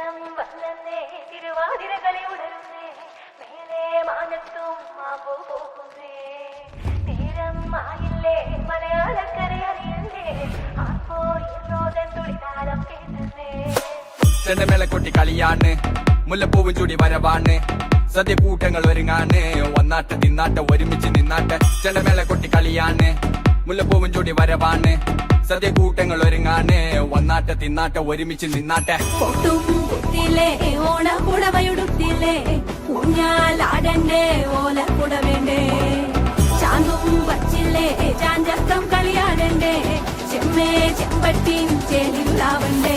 നേരം വന്നേ തിരുവാതിര കളി ഉണരുന്നേ മേലെ മാനത്തും മാമ്പോ പോകുന്നേ നേരം ആയില്ലേ മലയാളക്കര അറിയല്ലേ ആപ്പോ എന്നോതൻ തുളിതാരം കേട്ടുന്നേ ചെണ്ടമേള കൊട്ടി കളിയാണ് മുല്ലപ്പൂവും ചൂടി വരവാണ് സദ്യ കൂട്ടങ്ങൾ ഒരുങ്ങാണ് ഒന്നാട്ട് തിന്നാട്ട് ഒരുമിച്ച് നിന്നാട്ട് ചെണ്ടമേള കൊട്ടി കളിയാണ് മുല്ലപ്പൂവും ചൂടി വരവാണ് സദ്യ കൂട്ടങ്ങൾ ഒരുങ്ങാണ് ഒന്നാട്ട് തിന്നാട്ട് ഒരുമിച്ച് നിന്നാട്ടെ പൊട്ടും കുത്തിയില്ലേ ഓണ കുടവയുടുത്തില്ലേ ഊഞ്ഞാലാടണ്ടേ ഓല കുടവേണ്ടേ ചാന്തും വച്ചില്ലേ ചാഞ്ചക്കം കളിയാടണ്ടേ ചെമ്മേ ചെമ്പട്ടിൻ ചേലിലാവണ്ടേ